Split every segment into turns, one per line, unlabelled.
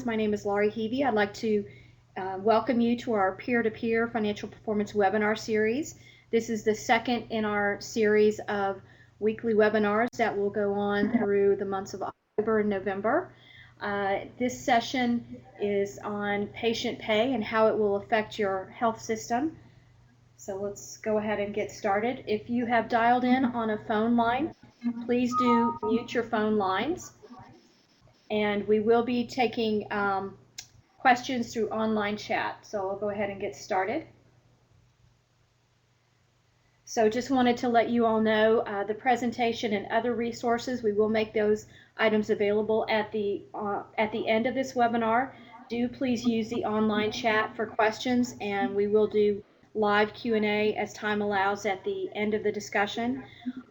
My name is Laurie Heavey. I'd like to welcome you to our peer-to-peer financial performance webinar series. This is the second in our series of weekly webinars that will go on through the months of October and November. This session is on patient pay and how it will affect your health system. So let's go ahead and get started. If you have dialed in on a phone line, please do mute your phone lines. And we will be taking questions through online chat. So I'll go ahead and get started. So just wanted to let you all know the presentation and other resources, we will make those items available at the end of this webinar. Do please use the online chat for questions, and we will do live Q&A as time allows at the end of the discussion.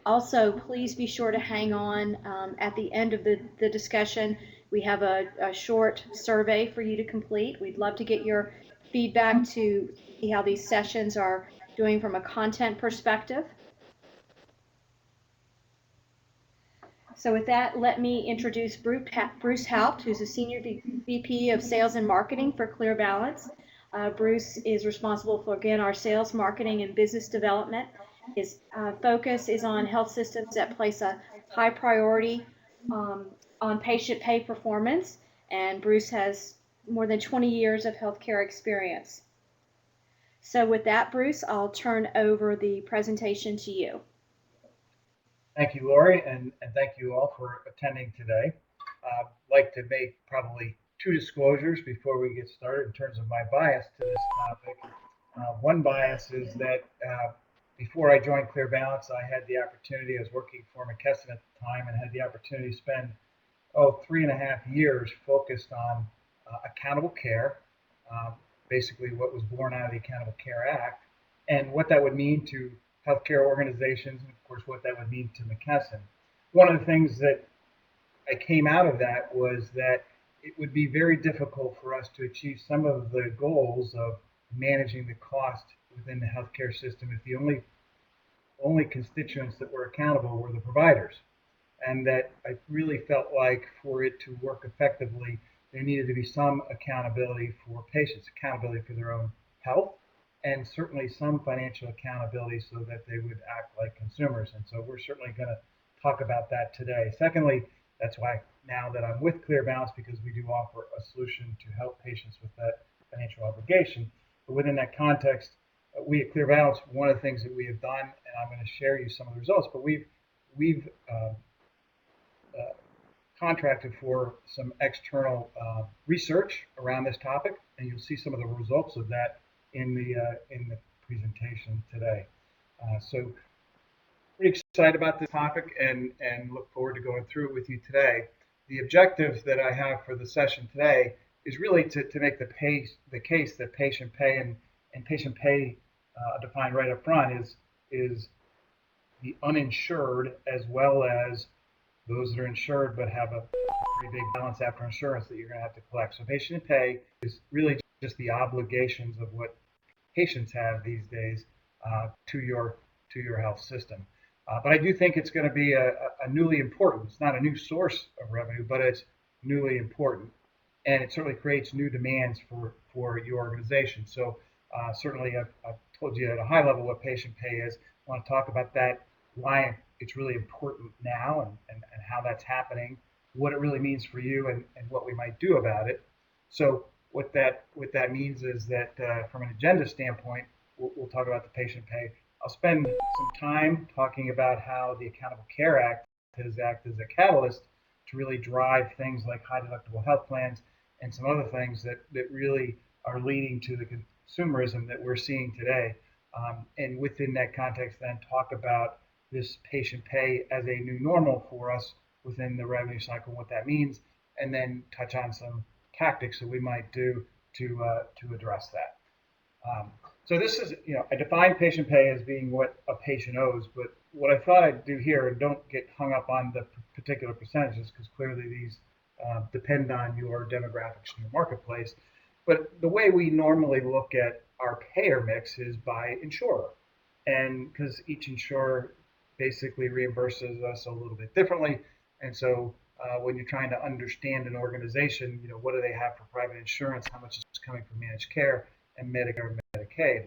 Also, please be sure to hang on at the end of the discussion. We have a short survey for you to complete. We'd love to get your feedback to see how these sessions are doing from a content perspective. So with that, let me introduce Bruce Haupt, who's a Senior VP of Sales and Marketing for ClearBalance. Bruce is responsible for, again, our sales, marketing, and business development. His focus is on health systems that place a high priority on patient pay performance, and Bruce has more than 20 years of healthcare experience. So with that, Bruce, I'll turn over the presentation to you.
Thank you, Laurie, and thank you all for attending today. I'd like to make probably two disclosures before we get started in terms of my bias to this topic. One bias is that before I joined ClearBalance, I had the opportunity, I was working for McKesson at the time, and had the opportunity to spend 3.5 years focused on accountable care, basically what was born out of the Accountable Care Act, and what that would mean to healthcare organizations, and of course what that would mean to McKesson. One of the things that I came out of that was that it would be very difficult for us to achieve some of the goals of managing the cost within the healthcare system if the only constituents that were accountable were the providers. And that I really felt like for it to work effectively, there needed to be some accountability for patients, accountability for their own health, and certainly some financial accountability so that they would act like consumers. And so we're certainly going to talk about that today. Secondly, that's why now that I'm with ClearBalance, because we do offer a solution to help patients with that financial obligation. But within that context, we at ClearBalance, one of the things that we have done, and I'm going to share you some of the results, but we've contracted for some external research around this topic, and you'll see some of the results of that in the presentation today. So pretty excited about this topic and look forward to going through it with you today. The objectives that I have for the session today is really to make the case that patient pay and patient pay defined right up front is the uninsured as well as those that are insured but have a pretty big balance after insurance that you're going to have to collect. So patient pay is really just the obligations of what patients have these days to your health system. But I do think it's going to be a newly important, it's not a new source of revenue, but it's newly important. And it certainly creates new demands for your organization. So certainly I've told you at a high level what patient pay is. I want to talk about that, why it's really important now and how that's happening, what it really means for you and what we might do about it. So what that means is that from an agenda standpoint, we'll talk about the patient pay. I'll spend some time talking about how the Accountable Care Act has acted as a catalyst to really drive things like high deductible health plans and some other things that really are leading to the consumerism that we're seeing today. And within that context, then talk about this patient pay as a new normal for us within the revenue cycle, what that means, and then touch on some tactics that we might do to address that. So this is, I define patient pay as being what a patient owes, but what I thought I'd do here, and don't get hung up on the particular percentages, because clearly these depend on your demographics in your marketplace, but the way we normally look at our payer mix is by insurer. And because each insurer basically reimburses us a little bit differently, and so when you're trying to understand an organization, what do they have for private insurance, how much is coming from managed care and Medicare and Medicaid.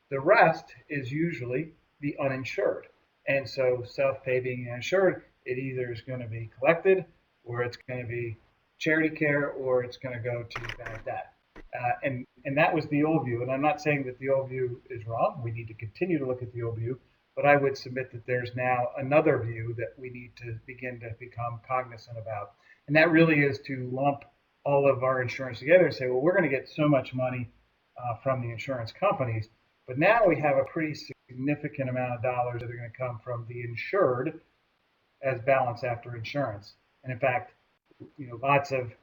The rest is usually the uninsured. And so self-pay being uninsured, it either is going to be collected or it's going to be charity care or it's going to go to bad debt. And that was the old view. And I'm not saying that the old view is wrong. We need to continue to look at the old view. But I would submit that there's now another view that we need to begin to become cognizant about. And that really is to lump all of our insurance together and say, well, we're going to get so much money from the insurance companies. But now we have a pretty significant amount of dollars that are going to come from the insured as balance after insurance. And in fact, lots of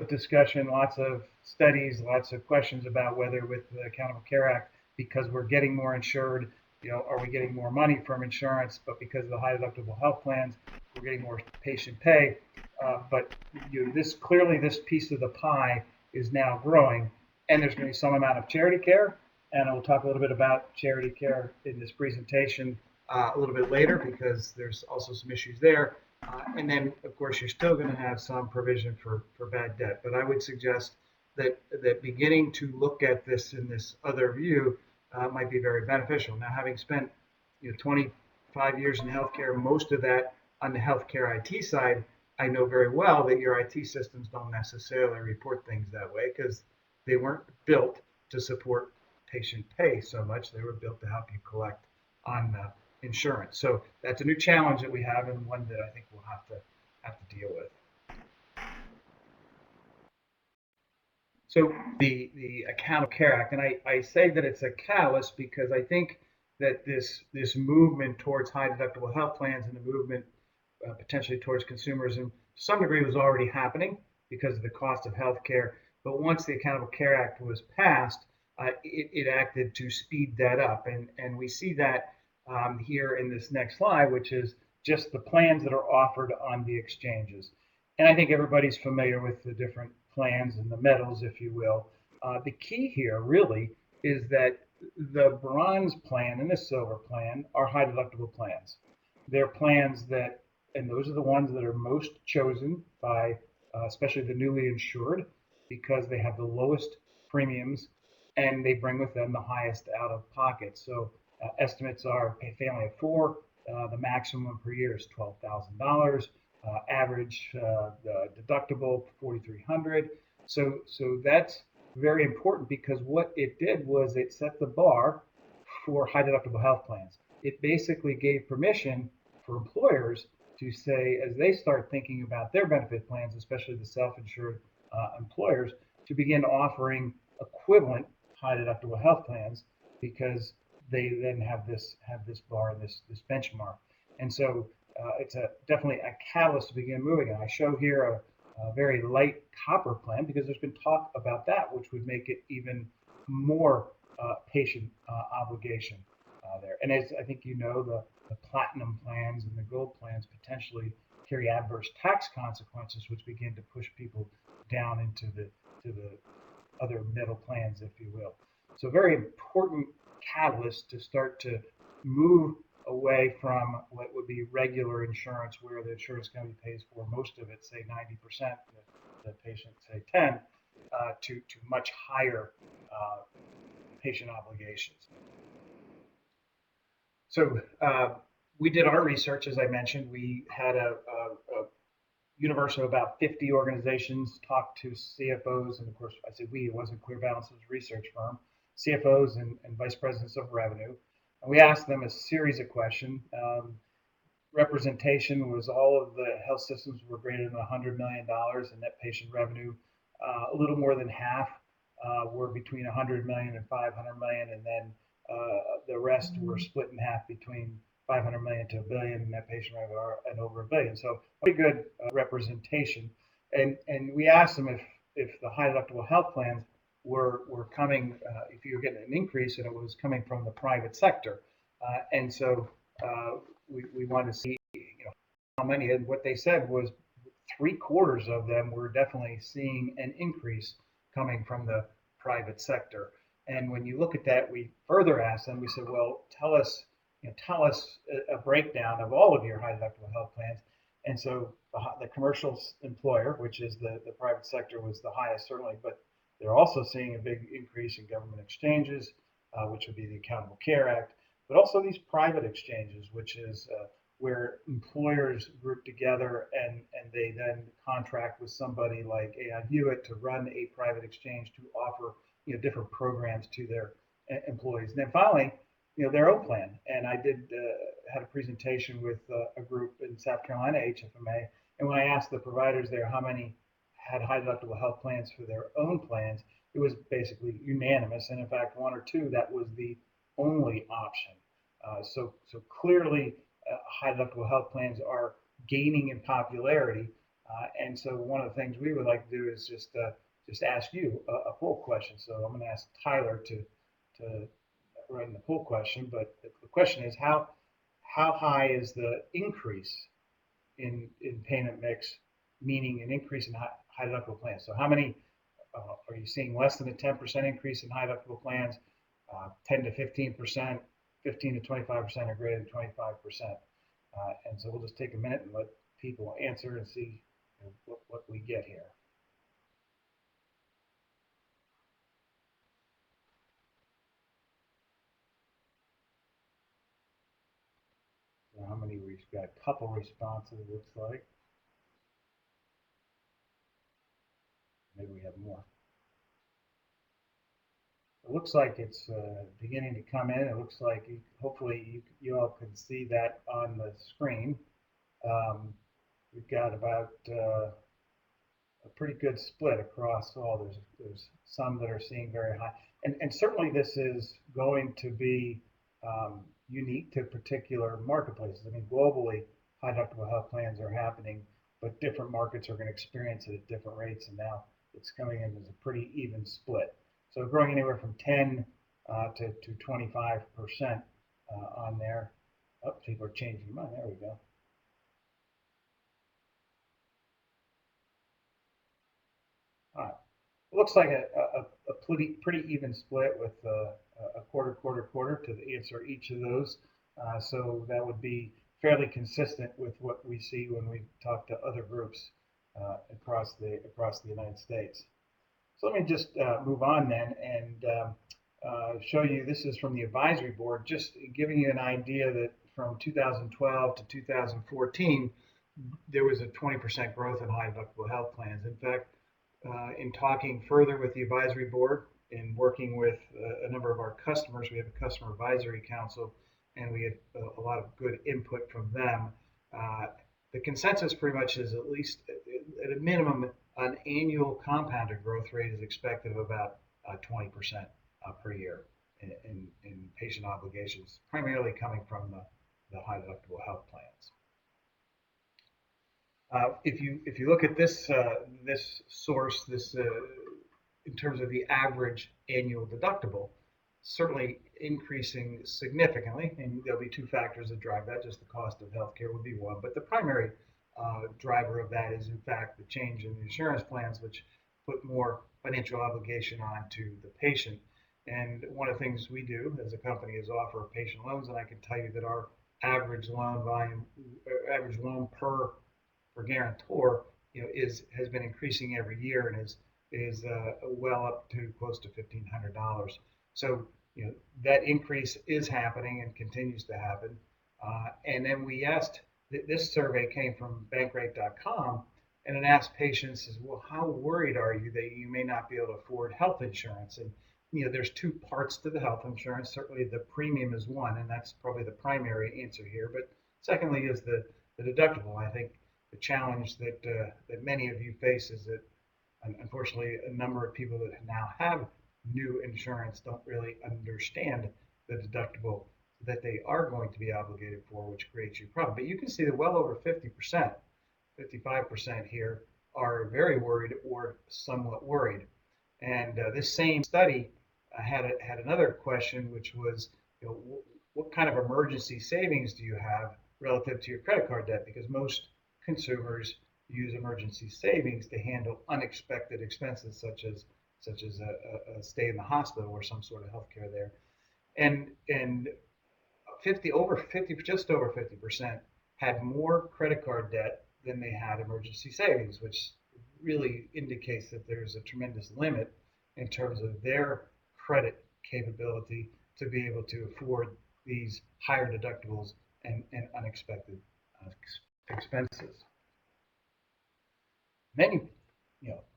discussion, lots of studies, lots of questions about whether with the Accountable Care Act, because we're getting more insured, are we getting more money from insurance? But because of the high deductible health plans, we're getting more patient pay. But this piece of the pie is now growing, and there's going to be some amount of charity care, and we'll talk a little bit about charity care in this presentation a little bit later because there's also some issues there. And then, of course, you're still going to have some provision for bad debt. But I would suggest that beginning to look at this in this other view might be very beneficial. Now, having spent 25 years in healthcare, most of that on the healthcare IT side, I know very well that your IT systems don't necessarily report things that way because they weren't built to support patient pay so much. They were built to help you collect on insurance. So that's a new challenge that we have, and one that I think we'll have to deal with. So the Accountable Care Act, and I say that it's a catalyst because I think that this movement towards high deductible health plans and the movement potentially towards consumerism to some degree was already happening because of the cost of health care. But once the Accountable Care Act was passed, it acted to speed that up. And we see that here in this next slide, which is just the plans that are offered on the exchanges. And I think everybody's familiar with the different plans and the metals, if you will. The key here really is that the bronze plan and the silver plan are high deductible plans. They're plans that, and those are the ones that are most chosen by especially the newly insured because they have the lowest premiums and they bring with them the highest out of pocket. So estimates are a family of four, the maximum per year is $12,000. Average deductible $4,300. So that's very important because what it did was it set the bar for high deductible health plans. It basically gave permission for employers to say, as they start thinking about their benefit plans, especially the self-insured employers, to begin offering equivalent high deductible health plans because they then have this bar and this benchmark. And so it's definitely a catalyst to begin moving. And I show here a very light copper plan because there's been talk about that, which would make it even more patient obligation there. And as I think the platinum plans and the gold plans potentially carry adverse tax consequences, which begin to push people down into the other metal plans, if you will. So very important catalyst to start to move away from what would be regular insurance, where the insurance company pays for most of it, say 90%, the patient say 10, to much higher patient obligations. So we did our research, as I mentioned. We had a universe of about 50 organizations talk to CFOs, and of course, I say we, it wasn't ClearBalance, it was a research firm, CFOs and vice presidents of revenue. And we asked them a series of questions. Representation was all of the health systems were greater than $100 million in net patient revenue. A little more than half were between 100 million and 500 million, and then the rest were split in half between 500 million to $1 billion net patient revenue and over $1 billion. So pretty good representation. And we asked them if the high deductible health plans were coming, if you were getting an increase, and it was coming from the private sector. And so we wanted to see how many, and what they said was 3/4 of them were definitely seeing an increase coming from the private sector. And when you look at that, we further asked them, we said, well, tell us a breakdown of all of your high deductible health plans. And so the commercial employer, which is the private sector, was the highest certainly, but they're also seeing a big increase in government exchanges, which would be the Accountable Care Act, but also these private exchanges, which is where employers group together and they then contract with somebody like Aon Hewitt to run a private exchange to offer different programs to their employees. And then finally, their own plan. And I did had a presentation with a group in South Carolina, HFMA, and when I asked the providers there how many had high deductible health plans for their own plans, it was basically unanimous. And in fact, one or two, that was the only option. So clearly, high deductible health plans are gaining in popularity. And so one of the things we would like to do is just ask you a poll question. So I'm going to ask Tyler to write in the poll question. But the question is how high is the increase in payment mix, meaning an increase in high deductible plans? So how many are you seeing less than a 10% increase in high deductible plans, 10 to 15%, 15 to 25%, or greater than 25%? And so we'll just take a minute and let people answer and see what we get here. So how many we've got? A couple responses, it looks like. Maybe we have more. It looks like it's beginning to come in. It looks like hopefully you all can see that on the screen. We've got about a pretty good split across all. There's some that are seeing very high, and certainly this is going to be unique to particular marketplaces. I mean, globally, high deductible health plans are happening, but different markets are going to experience it at different rates, and now it's coming in as a pretty even split. So growing anywhere from 10 to 25% on there. Oh, people are changing their mind. There we go. All right. It looks like a pretty even split with a quarter to answer each of those. So that would be fairly consistent with what we see when we talk to other groups across the United States. So let me just move on then and show you. This is from the advisory board, just giving you an idea that from 2012 to 2014, there was a 20% growth in high deductible health plans. In fact, in talking further with the advisory board, in working with a number of our customers, we have a customer advisory council, and we had a lot of good input from them. The consensus pretty much is at least at a minimum, an annual compounded growth rate is expected of about 20% per year in patient obligations, primarily coming from the high deductible health plans. If you look at this source, in terms of the average annual deductible, certainly increasing significantly, and there'll be two factors that drive that. Just the cost of healthcare would be one, but the primary driver of that is in fact the change in the insurance plans, which put more financial obligation on to the patient. And one of the things we do as a company is offer patient loans, and I can tell you that our average loan volume, average loan per guarantor, has been increasing every year and is well up to close to $1,500. So that increase is happening and continues to happen. And then we asked. This survey came from Bankrate.com, and it asked patients, well, how worried are you that you may not be able to afford health insurance? And there's two parts to the health insurance. Certainly, the premium is one, and that's probably the primary answer here. But secondly, is the deductible. I think the challenge that many of you face is that, unfortunately, a number of people that now have new insurance don't really understand the deductible that they are going to be obligated for, which creates you a problem. But you can see that well over 50%, 55% here are very worried or somewhat worried. And this same study had another question, which was, what kind of emergency savings do you have relative to your credit card debt? Because most consumers use emergency savings to handle unexpected expenses, such as a stay in the hospital or some sort of health care there. And just over 50% had more credit card debt than they had emergency savings, which really indicates that there's a tremendous limit in terms of their credit capability to be able to afford these higher deductibles and unexpected uh, expenses. Then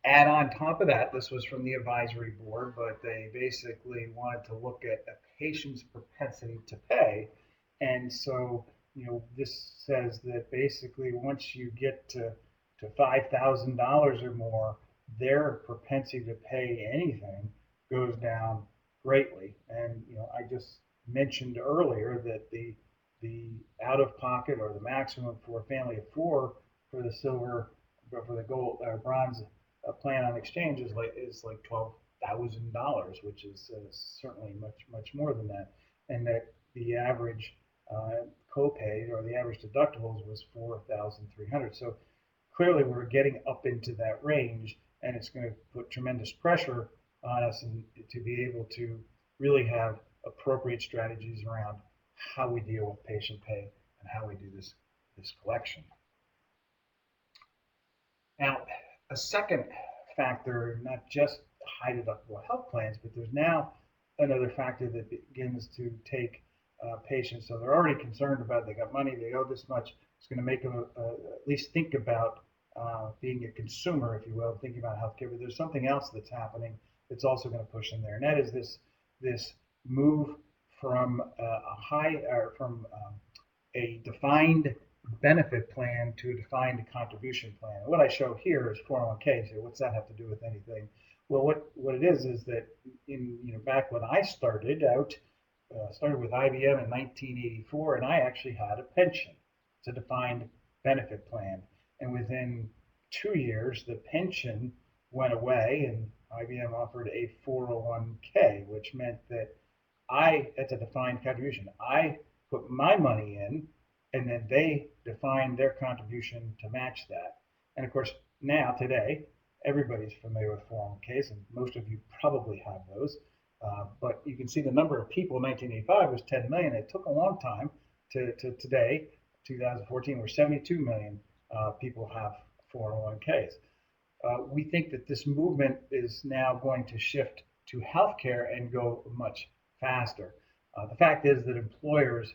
add on top of that, this was from the advisory board, but they basically wanted to look at a patient's propensity to pay. And so, this says that basically once you get to $5,000 or more, their propensity to pay anything goes down greatly. And, I just mentioned earlier that the out of pocket or the maximum for a family of four for the silver, but for the gold or bronze plan on exchange is like $12,000, which is certainly much more than that, and that the average copay or the average deductibles was 4,300. So clearly, we're getting up into that range, and it's going to put tremendous pressure on us and to be able to really have appropriate strategies around how we deal with patient pay and how we do this collection. Now, a second factor, not just high deductible health plans, but there's now another factor that begins to take patients. So they're already concerned about they got money, they owe this much. It's going to make them at least think about being a consumer, if you will, thinking about healthcare. But there's something else that's happening that's also going to push in there, and that is this move from a defined benefit plan to a defined contribution plan. What I show here is 401k. So what's that have to do with anything? Well, what it is that back when I started out, started with IBM in 1984, and I actually had a pension. It's a defined benefit plan, and within 2 years, the pension went away, and IBM offered a 401k, which meant that that's a defined contribution. I put my money in, and then they define their contribution to match that. And of course, now, today, everybody's familiar with 401ks, and most of you probably have those. But you can see the number of people in 1985 was 10 million. It took a long time to today, 2014, where 72 million people have 401ks. We think that this movement is now going to shift to healthcare and go much faster. The fact is that employers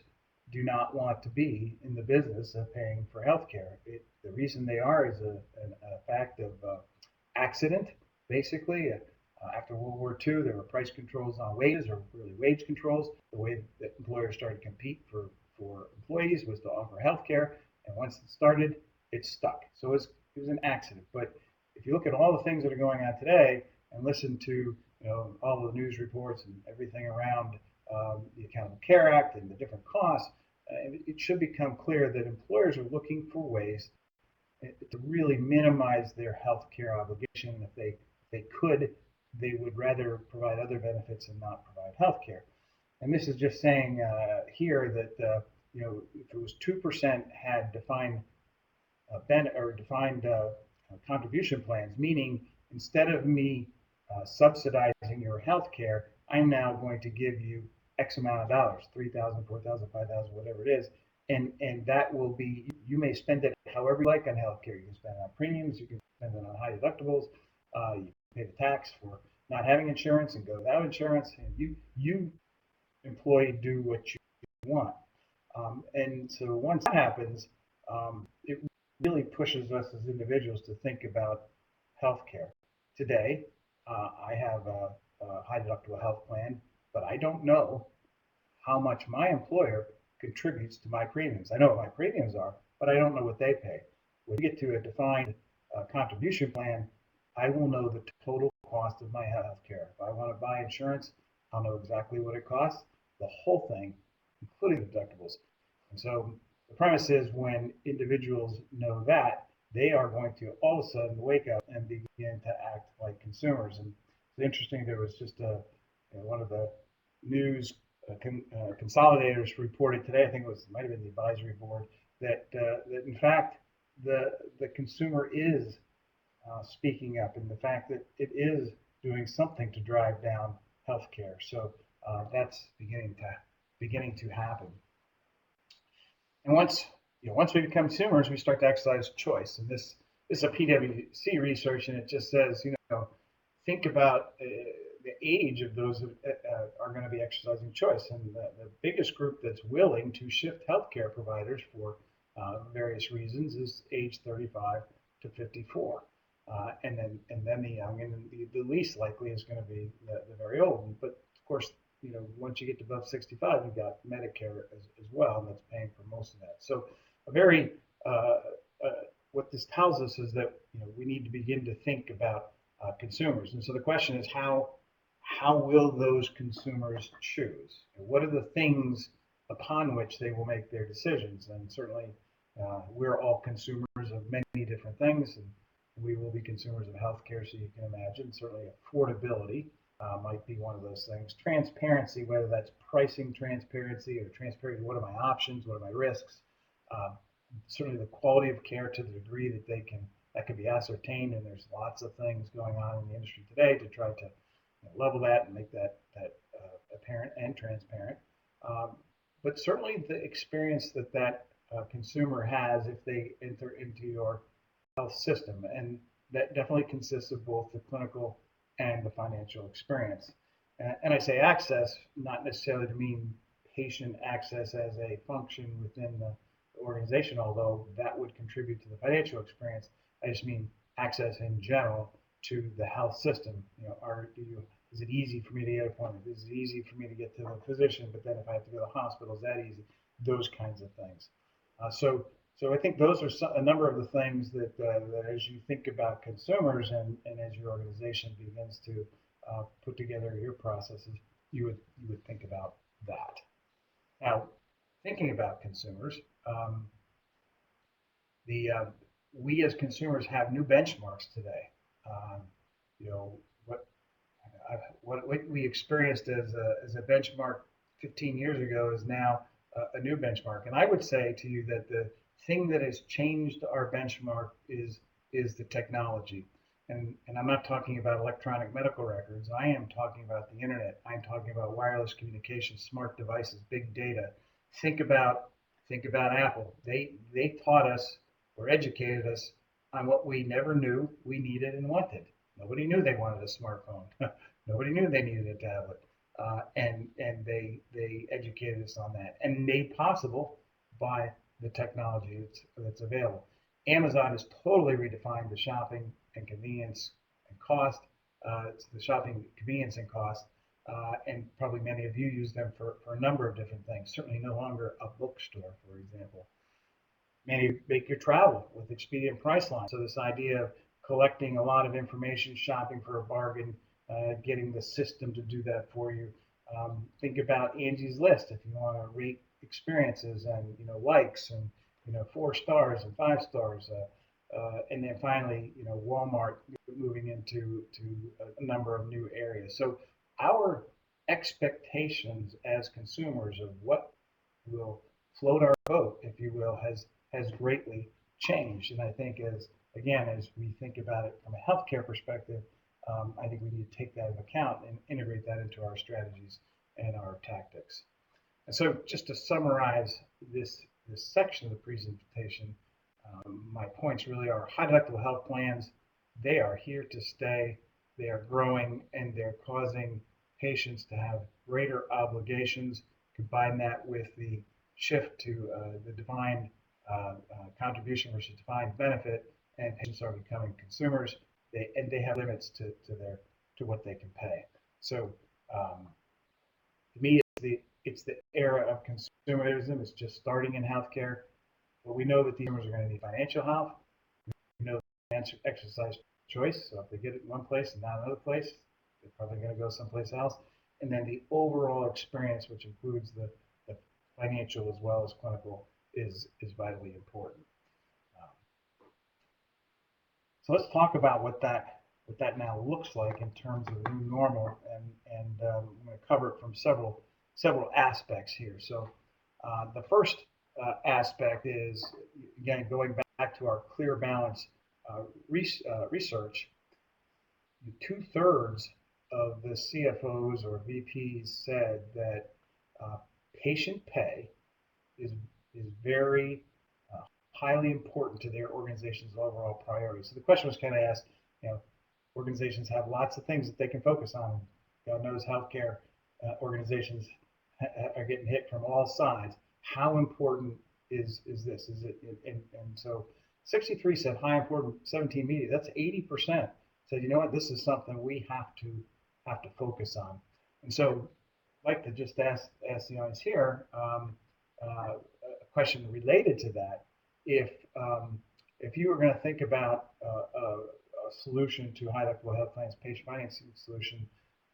do not want to be in the business of paying for healthcare. The reason they are is a fact of accident, basically. After World War II, there were price controls on wages, or really wage controls. The way that employers started to compete for employees was to offer healthcare, and once it started, it stuck. So it was an accident. But if you look at all the things that are going on today and listen to all the news reports and everything around the Affordable Care Act and the different costs, it should become clear that employers are looking for ways to really minimize their health care obligation. If they could, they would rather provide other benefits and not provide health care. And this is just saying here that if it was 2% had defined contribution plans, meaning instead of me subsidizing your health care, I'm now going to give you X amount of dollars, 3,000, 4,000, 5,000, whatever it is, and that will be, you may spend it however you like on healthcare. You can spend it on premiums, you can spend it on high deductibles, you pay the tax for not having insurance and go without insurance, and you employee do what you want. And so once that happens, it really pushes us as individuals to think about healthcare. Today, I have a high deductible health plan, but I don't know how much my employer contributes to my premiums. I know what my premiums are, but I don't know what they pay. When you get to a defined contribution plan, I will know the total cost of my health care. If I want to buy insurance, I'll know exactly what it costs, the whole thing, including the deductibles. And so the premise is when individuals know that, they are going to all of a sudden wake up and begin to act like consumers. And it's interesting, there was just one of the news consolidators reported today, I think might have been the advisory board, that in fact the consumer is speaking up, and the fact that it is doing something to drive down healthcare. So that's beginning to happen. And once once we become consumers, we start to exercise choice. And this is a PwC research, and it just says, think about the age of those that are going to be exercising choice. And the biggest group that's willing to shift healthcare providers for various reasons is age 35 to 54. And then the young, and the least likely is going to be the very old. But of course, once you get to above 65, you've got Medicare as well, and that's paying for most of that. So a very what this tells us is that we need to begin to think about consumers. And so the question is, how will those consumers choose? What are the things upon which they will make their decisions? And certainly, we're all consumers of many different things, and we will be consumers of healthcare, so you can imagine. Certainly, affordability might be one of those things. Transparency, whether that's pricing transparency or transparency, what are my options, what are my risks? Certainly, the quality of care to the degree that can be ascertained, and there's lots of things going on in the industry today to try to level that and make that apparent and transparent. But certainly the experience that consumer has if they enter into your health system, and that definitely consists of both the clinical and the financial experience. And I say access, not necessarily to mean patient access as a function within the organization, although that would contribute to the financial experience. I just mean access in general to the health system. Is it easy for me to get an appointment? Is it easy for me to get to the physician? But then if I have to go to the hospital, is that easy? Those kinds of things. So I think those are a number of the things that as you think about consumers and as your organization begins to put together your processes, you would think about that. Now, thinking about consumers, we as consumers have new benchmarks today. You know what we experienced as a benchmark 15 years ago is now a new benchmark. And I would say to you that the thing that has changed our benchmark is the technology. And I'm not talking about electronic medical records. I am talking about the internet. I'm talking about wireless communication, smart devices, big data. Think about Apple. They taught us or educated us on what we never knew we needed and wanted. Nobody knew they wanted a smartphone. Nobody knew they needed a tablet. And they educated us on that and made possible by the technology that's available. Amazon has totally redefined the shopping and convenience and cost. It's the shopping convenience and cost, and probably many of you use them for a number of different things. Certainly no longer a bookstore, for example. Many make your travel with Expedia Priceline. So this idea of collecting a lot of information, shopping for a bargain, getting the system to do that for you. Think about Angie's List if you want to rate experiences and likes and 4 stars and 5 stars, and then finally Walmart moving into a number of new areas. So our expectations as consumers of what will float our boat, if you will, has greatly changed. And I think as we think about it from a healthcare perspective, I think we need to take that into account and integrate that into our strategies and our tactics. And so just to summarize this section of the presentation, my points really are high deductible health plans. They are here to stay. They are growing, and they're causing patients to have greater obligations. Combine that with the shift to the defined contribution versus defined benefit, and patients are becoming consumers. They have limits to what they can pay. So to me, it's the era of consumerism. It's just starting in healthcare, but we know that these consumers are going to need financial help. We know they exercise choice. So if they get it in one place and not another place, they're probably going to go someplace else. And then the overall experience, which includes the financial as well as clinical, is vitally important. So let's talk about what that now looks like in terms of new normal, and I'm going to cover it from several aspects here. So the first aspect is, again, going back to our ClearBalance research. 2/3 of the CFOs or VPs said that patient pay is very highly important to their organization's overall priorities. So the question was kind of asked, organizations have lots of things that they can focus on. God knows healthcare organizations are getting hit from all sides. How important is this? Is it? And so 63 said high important, 17 media. That's 80%. Said, you know what? This is something we have to focus on. And so I'd like to just ask the audience here a question related to that. If you were going to think about a solution to high deductible health plans, patient financing solution,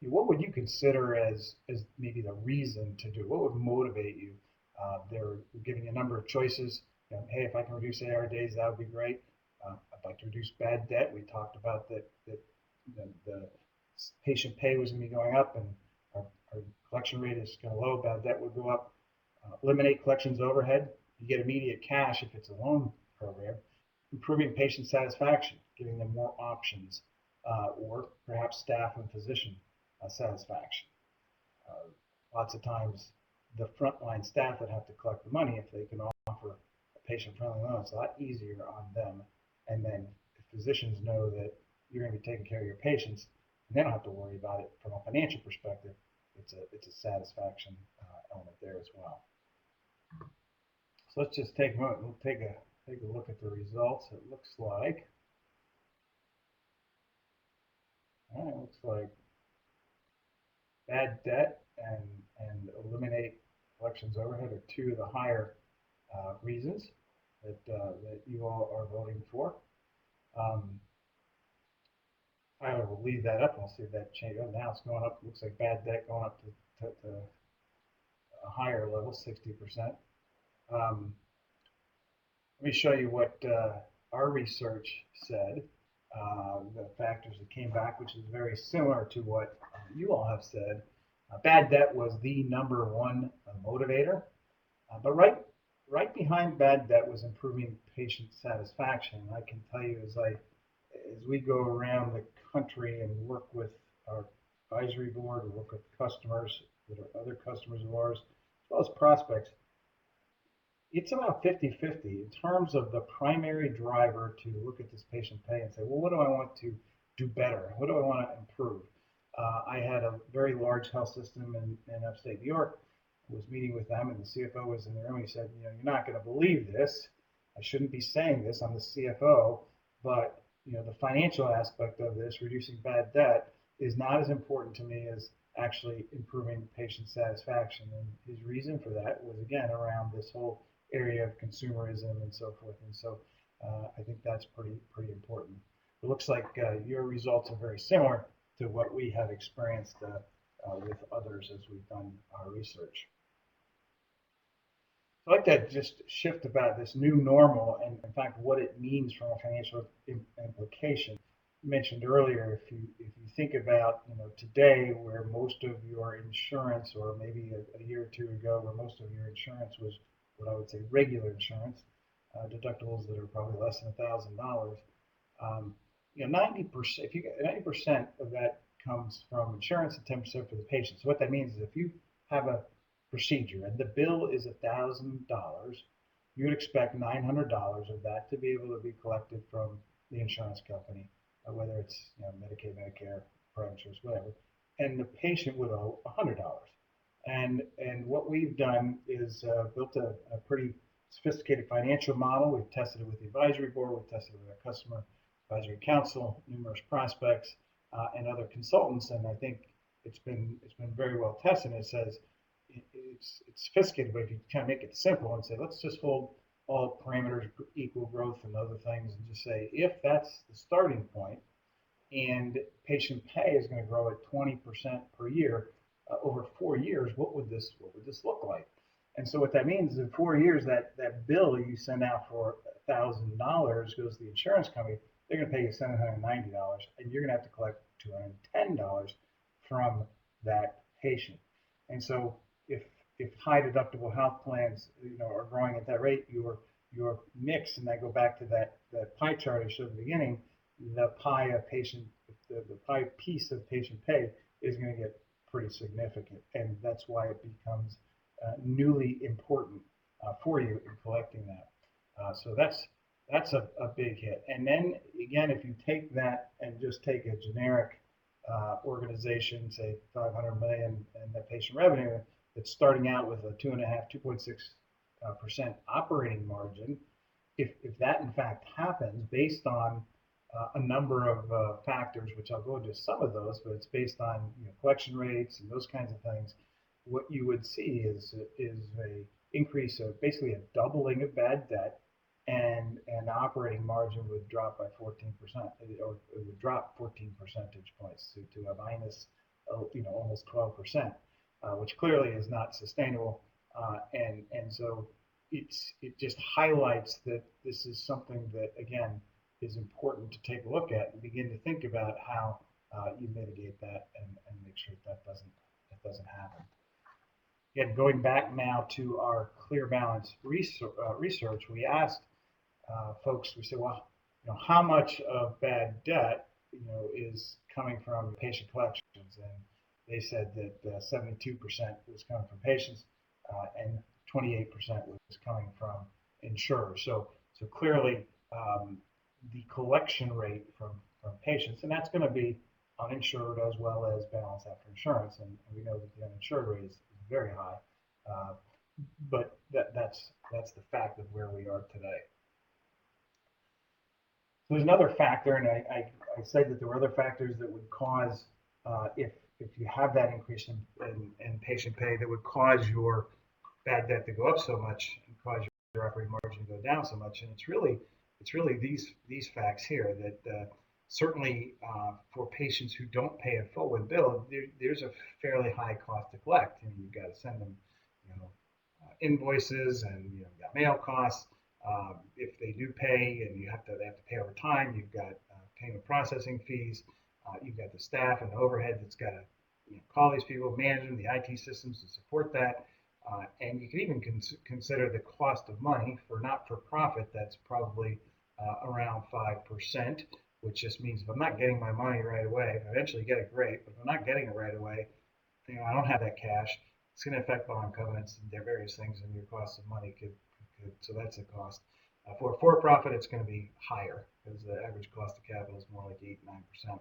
what would you consider as maybe the reason to do? What would motivate you? They're giving you a number of choices. Hey, if I can reduce AR days, that would be great. I'd like to reduce bad debt. We talked about that the patient pay was going to be going up, and our collection rate is going to low. Bad debt would go up. Eliminate collections overhead. You get immediate cash if it's a loan program. Improving patient satisfaction, giving them more options, or perhaps staff and physician satisfaction. Lots of times, the frontline staff that have to collect the money, if they can offer a patient-friendly loan, it's a lot easier on them. And then the physicians know that you're going to be taking care of your patients, and they don't have to worry about it from a financial perspective. It's a satisfaction element there as well. So let's just take a moment. We'll take a look at the results. It looks like bad debt and eliminate collections overhead are two of the higher reasons that you all are voting for. I will leave that up. We'll see if that changes. Oh, now it's going up. It looks like bad debt going up to a higher level, 60%. Let me show you what our research said. The factors that came back, which is very similar to what you all have said. Bad debt was the number one motivator, but right behind bad debt was improving patient satisfaction. And I can tell you, as we go around the country and work with our advisory board, we work with customers that are other customers of ours, as well as prospects, it's about 50-50 in terms of the primary driver to look at this patient pay and say, well, what do I want to do better? What do I want to improve? I had a very large health system in upstate New York. I was meeting with them, and the CFO was in the room. He said, you're not going to believe this. I shouldn't be saying this. I'm the CFO, but the financial aspect of this, reducing bad debt, is not as important to me as actually improving patient satisfaction. And his reason for that was, again, around this whole area of consumerism and so forth. And so I think that's pretty important. It looks like your results are very similar to what we have experienced with others as we've done our research. So I'd like to just shift about this new normal and, in fact, what it means from a financial implication. You mentioned earlier, if you think about today, where most of your insurance, or maybe a year or two ago, where most of your insurance was what I would say regular insurance, deductibles that are probably less than $1,000. 90%, if you get 90% of that comes from insurance and 10% for the patient. So what that means is if you have a procedure and the bill is $1,000, you would expect $900 of that to be able to be collected from the insurance company, whether it's Medicaid, Medicare, private insurance, whatever, and the patient would owe $100. And what we've done is built a pretty sophisticated financial model. We've tested it with the advisory board. We've tested it with our customer advisory council, numerous prospects, and other consultants. And I think it's been very well tested. It says it's sophisticated, but if you kind of make it simple and say, let's just hold all parameters equal, growth and other things, and just say, if that's the starting point, and patient pay is going to grow at 20% per year over 4 years, what would this look like? And so what that means is in 4 years, that bill you send out for $1,000 goes to the insurance company. They're going to pay you $790, and you're going to have to collect $210 from that patient. And so if high deductible health plans are growing at that rate, your mix, and I go back to that pie chart I showed at the beginning, the pie of patient, the pie piece of patient pay is going to get pretty significant, and that's why it becomes newly important for you in collecting that. So that's a big hit. And then again, if you take that and just take a generic organization, say 500 million in net patient revenue, that's starting out with a 2.6% operating margin. If that in fact happens based on a number of factors, which I'll go into some of those, but it's based on collection rates and those kinds of things. What you would see is a increase of basically a doubling of bad debt, and operating margin would drop by 14%, or it would drop 14 percentage points to a minus, almost 12%, which clearly is not sustainable. And so it just highlights that this is something that again is important to take a look at and begin to think about how you mitigate that and make sure that doesn't happen. Again, going back now to our ClearBalance research, we asked folks, we said, well, how much of bad debt, is coming from patient collections? And they said that 72% was coming from patients, and 28% was coming from insurers. So clearly, the collection rate from patients, and that's going to be uninsured as well as balance after insurance, and we know that the uninsured rate is very high. But that's the fact of where we are today. There's another factor, and I said that there were other factors that would cause, if you have that increase in patient pay, that would cause your bad debt to go up so much and cause your operating margin to go down so much. And it's really these facts here that certainly for patients who don't pay a full and bill, there's a fairly high cost to collect. You've got to send them, invoices, and you've got mail costs. If they do pay and they have to pay over time, you've got payment processing fees. You've got the staff and the overhead that's got to call these people, manage them, the IT systems to support that. And you can even consider the cost of money for not-for-profit. That's probably around 5%, which just means if I'm not getting my money right away, if I eventually get it, great. But if I'm not getting it right away, I don't have that cash. It's going to affect bond covenants and their various things, and your cost of money could so that's a cost. For a for-profit, it's going to be higher because the average cost of capital is more like 8-9%.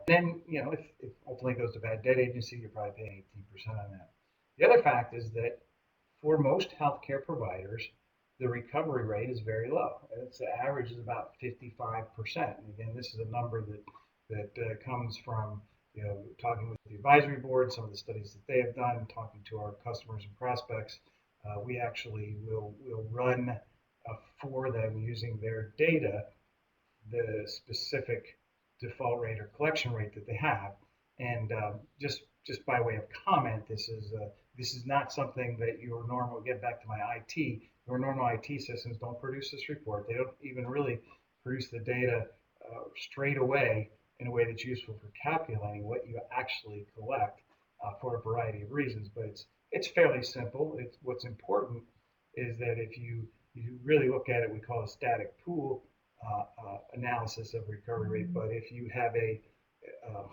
Then, if ultimately it goes to bad debt agency, you're probably paying 18% on that. The other fact is that for most healthcare providers, the recovery rate is very low. The average is about 55%. And again, this is a number that comes from talking with the advisory board, some of the studies that they have done, talking to our customers and prospects. We actually will run for them using their data the specific default rate or collection rate that they have. And just by way of comment, this is not something that your normal, get back to my IT, your normal IT systems don't produce this report. They don't even really produce the data straight away in a way that's useful for calculating what you actually collect for a variety of reasons. But it's fairly simple. What's important is that if you really look at it, we call it a static pool analysis of recovery rate. But if you have a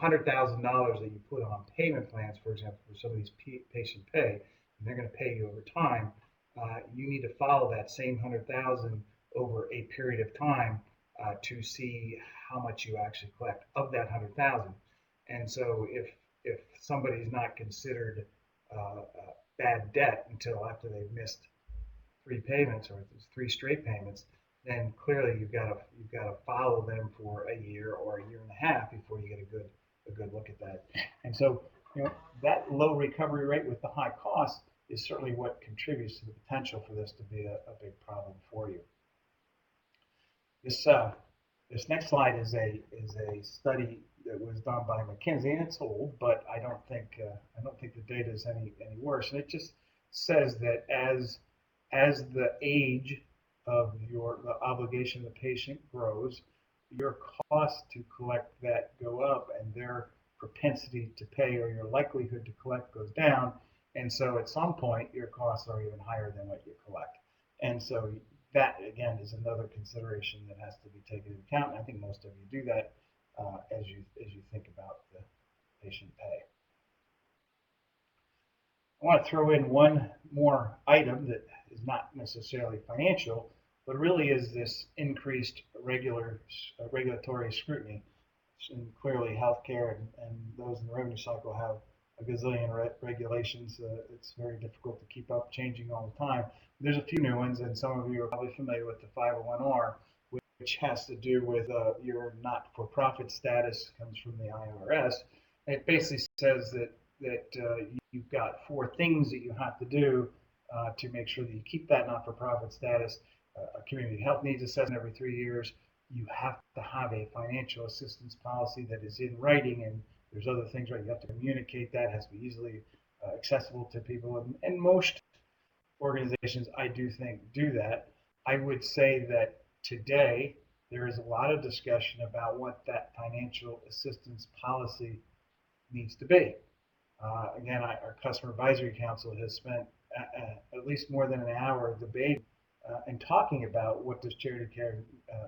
$100,000 that you put on payment plans, for example, for some of these patient pay, and they're going to pay you over time, you need to follow that same 100,000 over a period of time to see how much you actually collect of that 100,000. And so if somebody's not considered bad debt until after they've missed 3 payments or 3 straight payments, then clearly you've got to follow them for a year or a year and a half before you get a good look at that. And so that low recovery rate with the high cost is certainly what contributes to the potential for this to be a big problem for you. This next slide is a study that was done by McKinsey, and it's old, but I don't think the data is any worse. And it just says that as the age of the obligation of the patient grows, your cost to collect that go up, and their propensity to pay or your likelihood to collect goes down. And so at some point, your costs are even higher than what you collect. And so that, again, is another consideration that has to be taken into account. And I think most of you do that as you think about the patient pay. I want to throw in one more item that is not necessarily financial, but really is this increased regulatory scrutiny. And clearly, healthcare and those in the revenue cycle have a gazillion regulations. It's very difficult to keep up, changing all the time. There's a few new ones, and some of you are probably familiar with the 501R, which has to do with your not-for-profit status, comes from the IRS. And it basically says that you've got four things that you have to do to make sure that you keep that not-for-profit status. A community health needs assessment every 3 years. You have to have a financial assistance policy that is in writing, and there's other things, right? You have to communicate that. It has to be easily accessible to people, and most organizations, I do think, do that. I would say that today there is a lot of discussion about what that financial assistance policy needs to be. Again, our customer advisory council has spent at least more than an hour debating and talking about what does charity care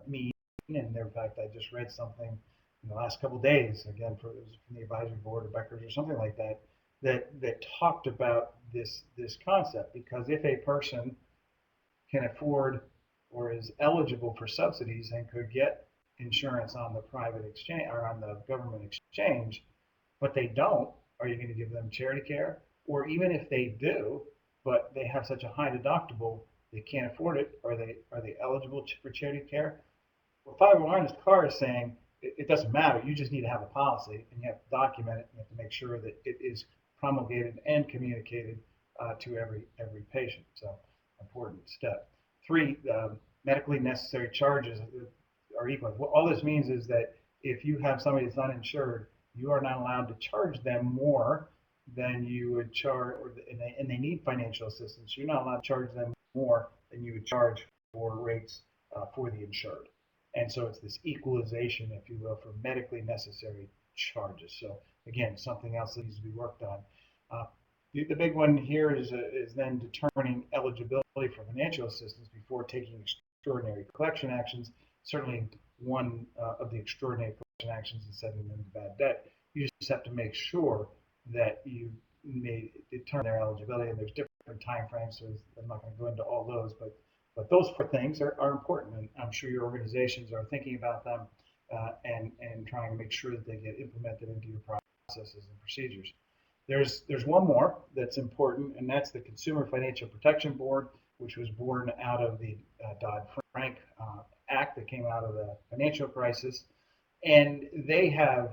mean. And in fact, I just read something in the last couple of days, again, from the advisory board or Becker's or something like that, that talked about this concept. Because if a person can afford or is eligible for subsidies and could get insurance on the private exchange or on the government exchange, but they don't, are you going to give them charity care? Or even if they do, but they have such a high deductible, they can't afford it, are they eligible for charity care? Well, 501 is car is saying it doesn't matter. You just need to have a policy, and you have to document it. You have to make sure that it is promulgated and communicated to every patient. So, important step. Three, medically necessary charges are equal. What all this means is that if you have somebody that's uninsured, you are not allowed to charge them more than you would charge, and they need financial assistance. You're not allowed to charge them more than you would charge for rates for the insured. And so it's this equalization, if you will, for medically necessary charges. So again, something else that needs to be worked on. The big one here is then determining eligibility for financial assistance before taking extraordinary collection actions. Certainly, one of the extraordinary collection actions is setting them into bad debt. You just have to make sure that you may determine their eligibility, and there's different time frames. So I'm not going to go into all those, but those four things are important, and I'm sure your organizations are thinking about them and trying to make sure that they get implemented into your processes and procedures. There's one more that's important, and that's the Consumer Financial Protection Board, which was born out of the Dodd-Frank Act that came out of the financial crisis, and they have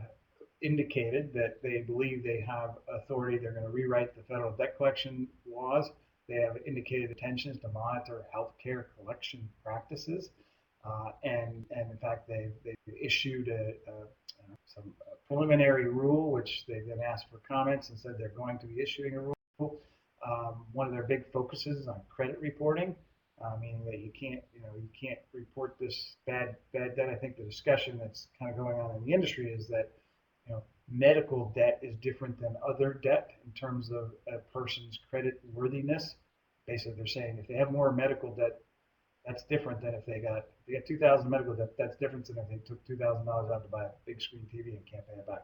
indicated that they believe they have authority. They're going to rewrite the federal debt collection laws. They have indicated intentions to monitor healthcare collection practices, and in fact they've issued some preliminary rule, which they've been asked for comments and said they're going to be issuing a rule. One of their big focuses is on credit reporting, meaning that you can't report this bad debt. I think the discussion that's kind of going on in the industry is that medical debt is different than other debt in terms of a person's credit worthiness. Basically, they're saying if they have more medical debt, that's different than if they got $2,000 medical debt. That's different than if they took $2,000 out to buy a big screen TV and can't pay it back.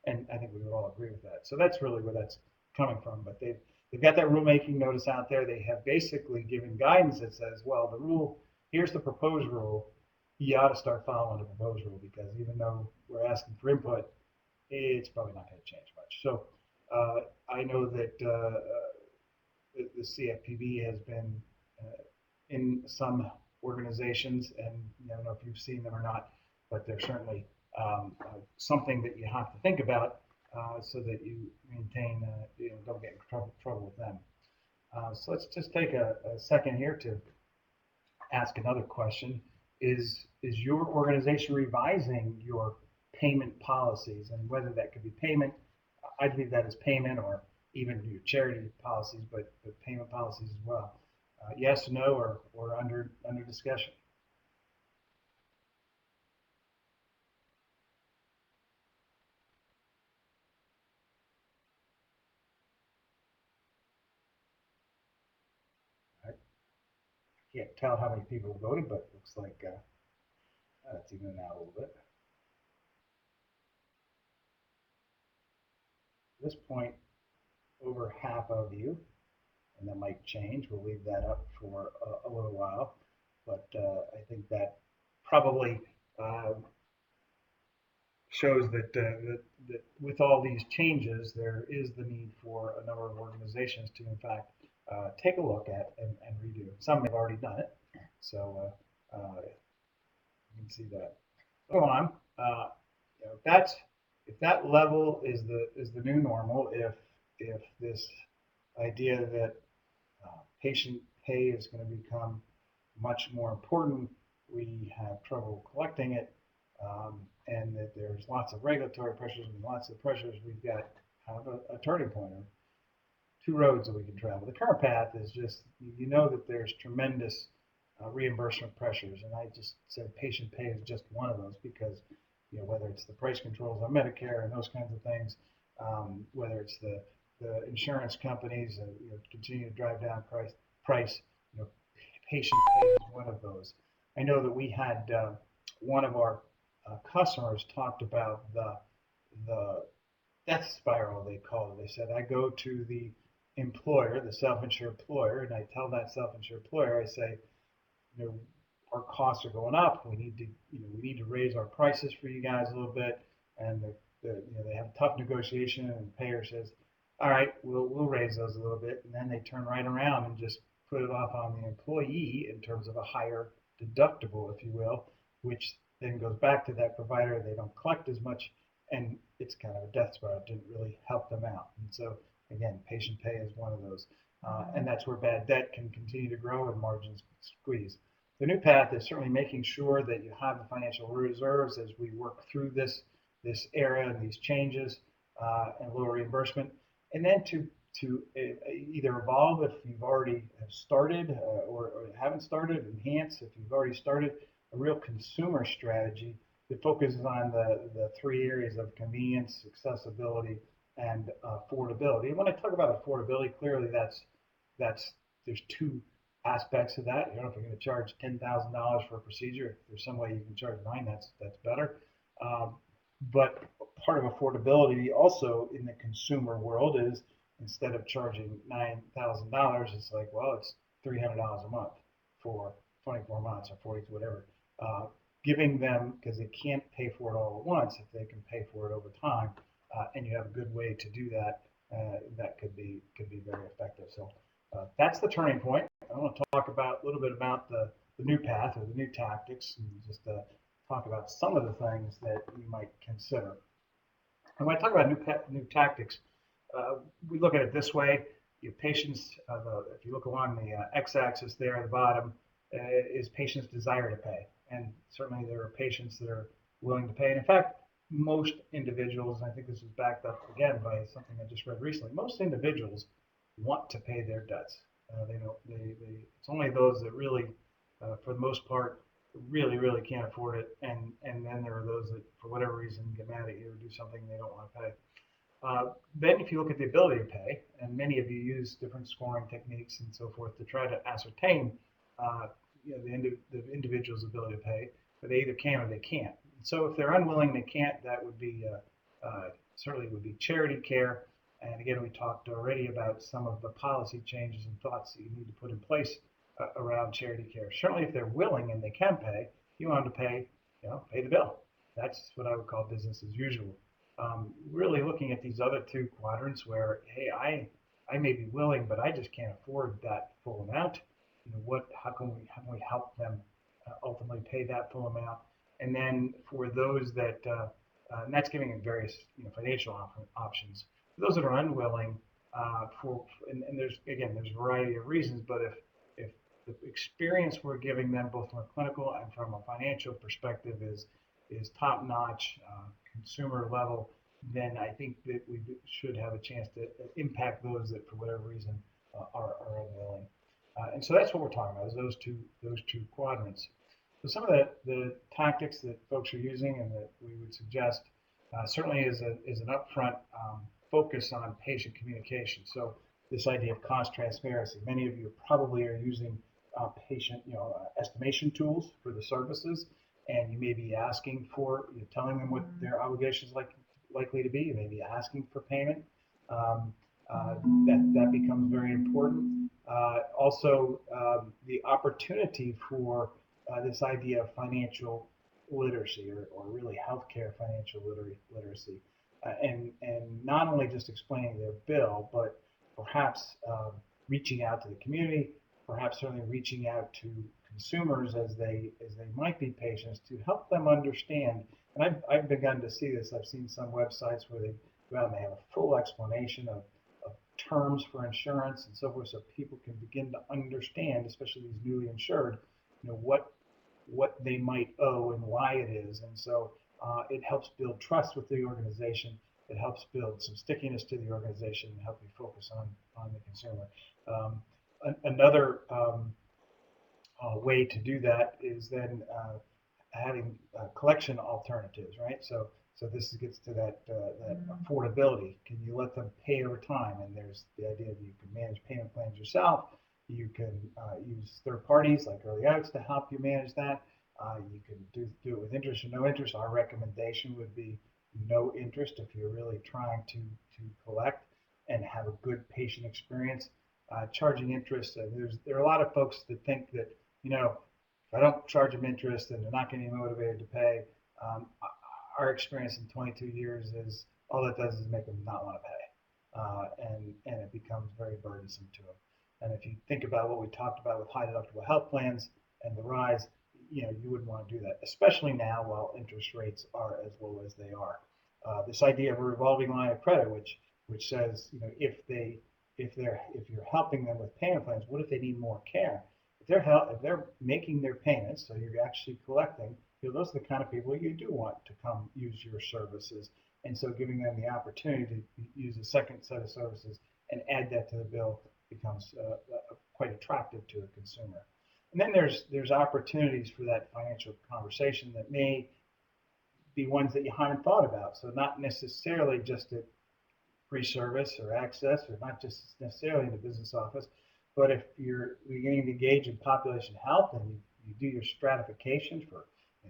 And I think we would all agree with that. So that's really where that's coming from. But they've got that rulemaking notice out there. They have basically given guidance that says, well, the rule, here's the proposed rule. You ought to start following the proposed rule, because even though we're asking for input, it's probably not going to change much. So I know that the CFPB has been in some organizations, and I don't know if you've seen them or not, but they're certainly something that you have to think about so that you maintain, don't get in trouble with them. So let's just take a second here to ask another question. Is your organization revising your payment policies, and whether that could be payment? I believe that is payment, or even your charity policies, but payment policies as well. Yes, no, or under discussion. I can't tell how many people voted, but it looks like it's even out a little bit. At this point, over half of you, and that might change. We'll leave that up for a little while. But I think that probably shows that with all these changes, there is the need for a number of organizations to, in fact, take a look at and redo. Some have already done it, so you can see that. Go on. That's if that level is the new normal. If this idea that patient pay is going to become much more important, we have trouble collecting it, and that there's lots of regulatory pressures and lots of pressures, we've got kind of a turning point, or two roads that we can travel. The current path is just, you know that there's tremendous reimbursement pressures, and I just said patient pay is just one of those because, whether it's the price controls on Medicare and those kinds of things, whether it's the insurance companies, continue to drive down price, you know, patient pay is one of those. I know that we had one of our customers talked about the death spiral, they call it. They said, I go to the employer, the self-insured employer, and I tell that self-insured employer, I say, you know, our costs are going up. We need to raise our prices for you guys a little bit. And they have a tough negotiation, and the payer says, all right, we'll raise those a little bit. And then they turn right around and just put it off on the employee in terms of a higher deductible, if you will, which then goes back to that provider. They don't collect as much, and it's kind of a death spiral. It didn't really help them out. And so, again, patient pay is one of those. And that's where bad debt can continue to grow and margins squeeze. The new path is certainly making sure that you have the financial reserves as we work through this era and these changes and lower reimbursement, and then to either evolve if you've already have started or haven't started, enhance if you've already started a real consumer strategy that focuses on the three areas of convenience, accessibility, and affordability. And when I talk about affordability, clearly there's two aspects of that. If you're going to charge $10,000 for a procedure, if there's some way you can charge $9,000, that's better. But part of affordability also in the consumer world is instead of charging $9,000, it's like, well, it's $300 a month for 24 months or 40, whatever. Giving them, because they can't pay for it all at once, if they can pay for it over time, and you have a good way to do that, that could be very effective. So that's the turning point. I want to talk about a little bit about the new path or the new tactics, and just talk about some of the things that you might consider. And when I talk about new tactics, we look at it this way. Your patients, if you look along the x-axis there at the bottom, is patients' desire to pay. And certainly there are patients that are willing to pay. And in fact, most individuals, and I think this is backed up again by something I just read recently, most individuals want to pay their debts. It's only those that really, for the most part, really can't afford it, and then there are those that, for whatever reason, get mad at you or do something they don't want to pay. Then if you look at the ability to pay, and many of you use different scoring techniques and so forth to try to ascertain the individual's ability to pay, but they either can or they can't. So if they're unwilling, they can't, that would be certainly would be charity care. And again, we talked already about some of the policy changes and thoughts that you need to put in place around charity care. Certainly, if they're willing and they can pay, you want them to pay, pay the bill. That's what I would call business as usual. Really looking at these other two quadrants where, hey, I may be willing, but I just can't afford that full amount. How can we help them ultimately pay that full amount? And then for those that, and that's giving them various financial options. For those that are unwilling, and there's a variety of reasons, but if the experience we're giving them both from a clinical and from a financial perspective is top notch, consumer level, then I think that we should have a chance to impact those that for whatever reason are unwilling. And so that's what we're talking about, is those two quadrants. So some of the tactics that folks are using and that we would suggest certainly is an upfront focus on patient communication. So this idea of cost transparency. Many of you probably are using patient estimation tools for the services, and you may be asking for, telling them what their obligations likely to be. You may be asking for payment. that becomes very important. Also, the opportunity for this idea of financial literacy, or really healthcare financial literacy, and not only just explaining their bill, but perhaps reaching out to the community, perhaps certainly reaching out to consumers as they might be patients, to help them understand. And I've begun to see this. I've seen some websites where they go out and they have a full explanation of terms for insurance and so forth, so people can begin to understand, especially these newly insured, what they might owe and why it is. And so it helps build trust with the organization. It helps build some stickiness to the organization and help you focus on the consumer. Another way to do that is then having collection alternatives, right? So this gets to that affordability. Can you let them pay over time? And there's the idea that you can manage payment plans yourself. You can use third parties like Early Outs to help you manage that. You can do it with interest or no interest. Our recommendation would be no interest if you're really trying to collect and have a good patient experience. Charging interest, there are a lot of folks that think that, if I don't charge them interest, then they're not going to be motivated to pay. Um, our experience in 22 years is all that does is make them not want to pay, and it becomes very burdensome to them. And if you think about what we talked about with high deductible health plans and the rise, you wouldn't want to do that, especially now while interest rates are as low as they are. This idea of a revolving line of credit, which says, if you're helping them with payment plans, what if they need more care? If they're making their payments, so you're actually collecting, those are the kind of people you do want to come use your services. And so giving them the opportunity to use a second set of services and add that to the bill becomes quite attractive to a consumer. And then there's opportunities for that financial conversation that may be ones that you haven't thought about. So not necessarily just at free service or access, or not just necessarily in the business office, but if you're beginning to engage in population health and you do your stratification for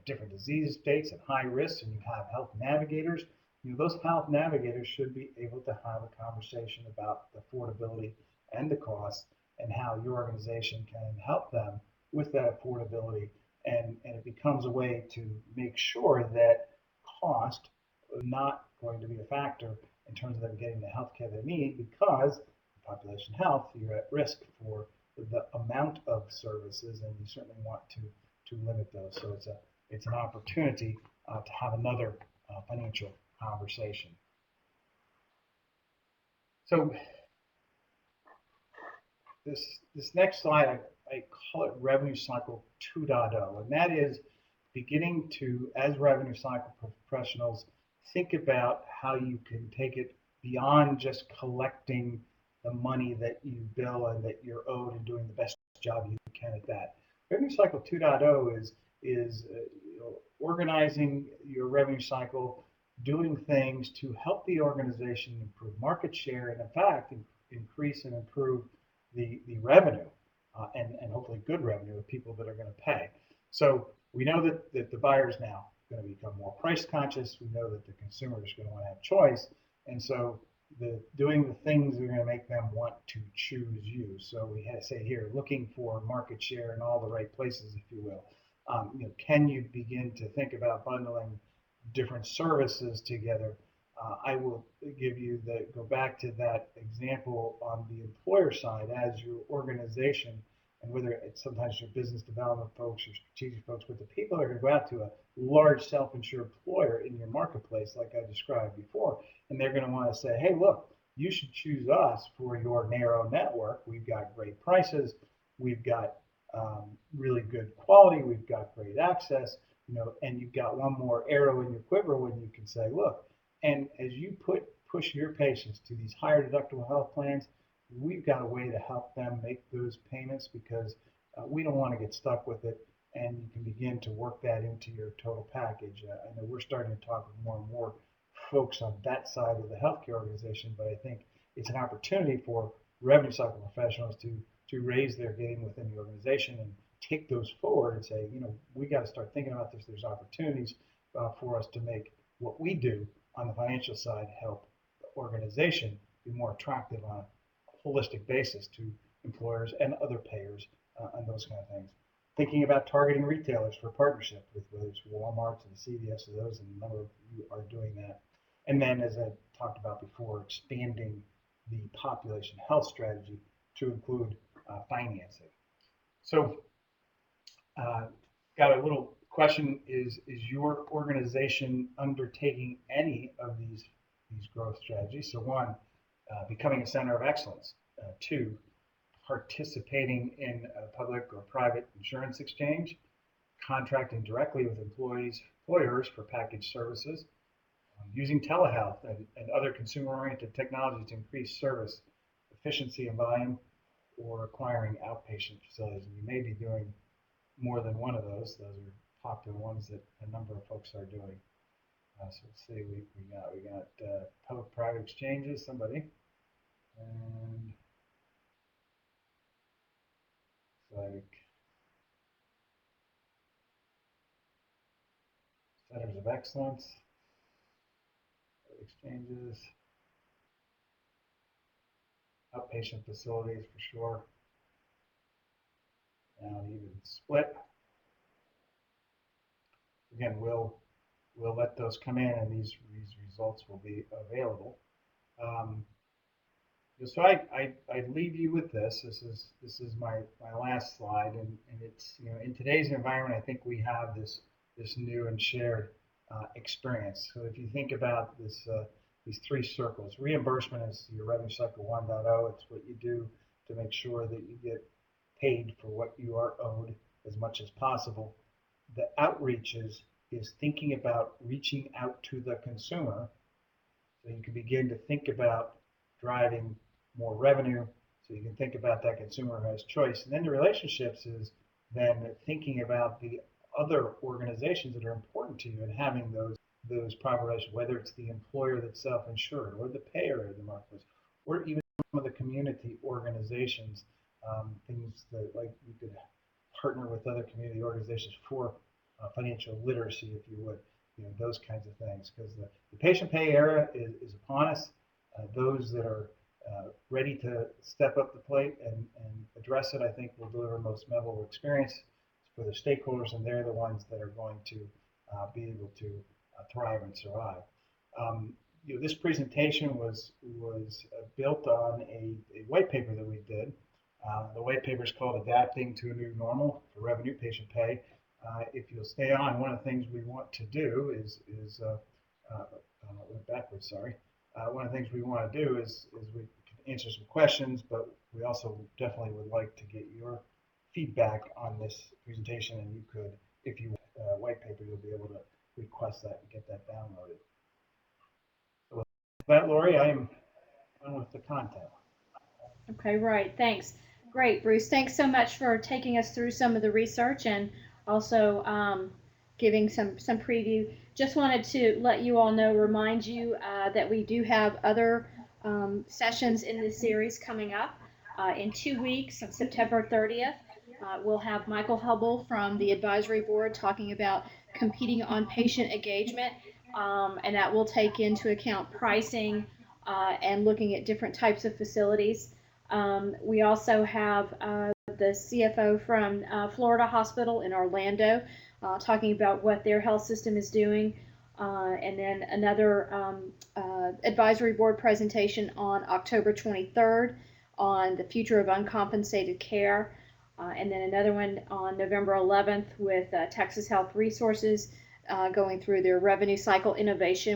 different disease states and high risks, and you have health navigators, those health navigators should be able to have a conversation about the affordability and the cost, and how your organization can help them with that affordability. And it becomes a way to make sure that cost is not going to be a factor in terms of them getting the health care they need, because population health, you're at risk for the amount of services, and you certainly want to limit those. So it's an opportunity to have another financial conversation. So this next slide, I call it revenue cycle 2.0, and that is beginning to, as revenue cycle professionals, think about how you can take it beyond just collecting the money that you bill and that you're owed, and doing the best job you can at that. Revenue cycle 2.0 is organizing your revenue cycle, doing things to help the organization improve market share, and in fact increase and improve the revenue, and hopefully good revenue of people that are going to pay. So we know that the buyer's now going to become more price conscious. We know that the consumer is going to want to have choice, and so doing the things that are going to make them want to choose you. So we had to say here, looking for market share in all the right places, if you will. Can you begin to think about bundling different services together? I will go back to that example on the employer side, as your organization, and whether it's sometimes your business development folks or strategic folks, but the people are going to go out to a large self-insured employer in your marketplace, like I described before, and they're going to want to say, hey, look, you should choose us for your narrow network. We've got great prices. We've got really good quality. We've got great access, and you've got one more arrow in your quiver when you can say, look, and as you push your patients to these higher deductible health plans, we've got a way to help them make those payments, because we don't want to get stuck with it, and you can begin to work that into your total package. I know we're starting to talk with more and more folks on that side of the healthcare organization, but I think it's an opportunity for revenue cycle professionals to raise their game within the organization and take those forward and say, we got to start thinking about this. There's opportunities for us to make what we do on the financial side help the organization be more attractive on a holistic basis to employers and other payers and those kind of things. Thinking about targeting retailers for partnership with whether it's Walmart and CVS of those, and a number of you are doing that. And then, as I talked about before, expanding the population health strategy to include financing. So, got a little question: Is your organization undertaking any of these growth strategies? So, one, becoming a center of excellence. Two, participating in a public or private insurance exchange, contracting directly with employers for packaged services, using telehealth and other consumer-oriented technologies to increase service efficiency and volume, or acquiring outpatient facilities. And you may be doing more than one of those. Those are popular ones that a number of folks are doing. So let's see, we got public-private exchanges, somebody, and like centers of excellence, exchanges, outpatient facilities for sure, and even split. Again, we'll let those come in, and these results will be available. So I leave you with this. This is my last slide, and it's, in today's environment, I think we have this new and shared experience. So if you think about this, these three circles, reimbursement is your revenue cycle 1.0. It's what you do to make sure that you get paid for what you are owed as much as possible. The outreach is thinking about reaching out to the consumer, so you can begin to think about driving more revenue, so you can think about that consumer who has choice. And then the relationships is then thinking about the other organizations that are important to you and having those proper relations, whether it's the employer that's self-insured or the payer in the marketplace, or even some of the community organizations, things that, like, you could partner with other community organizations for financial literacy, if you would, those kinds of things, because the patient pay era is upon us. Those that are ready to step up the plate and address it, I think, will deliver most memorable experience for the stakeholders, and they're the ones that are going to be able to thrive and survive. This presentation was built on a white paper that we did. The white paper is called Adapting to a New Normal for Revenue Patient Pay. If you'll stay on, one of the things we want to do is went backwards, sorry. One of the things we want to do is we can answer some questions, but we also definitely would like to get your feedback on this presentation, and you could, if you white paper, you'll be able to request that and get that downloaded. So with that, Lori, I am done with the content.
Okay, right. Thanks. Great, Bruce. Thanks so much for taking us through some of the research and also giving some preview. Just wanted to let you all know, remind you that we do have other sessions in this series coming up. In 2 weeks, on September 30th, we'll have Michael Hubble from the advisory board talking about competing on patient engagement, and that will take into account pricing and looking at different types of facilities. We also have the CFO from Florida Hospital in Orlando talking about what their health system is doing, and then another advisory board presentation on October 23rd on the future of uncompensated care, and then another one on November 11th with Texas Health Resources going through their revenue cycle innovation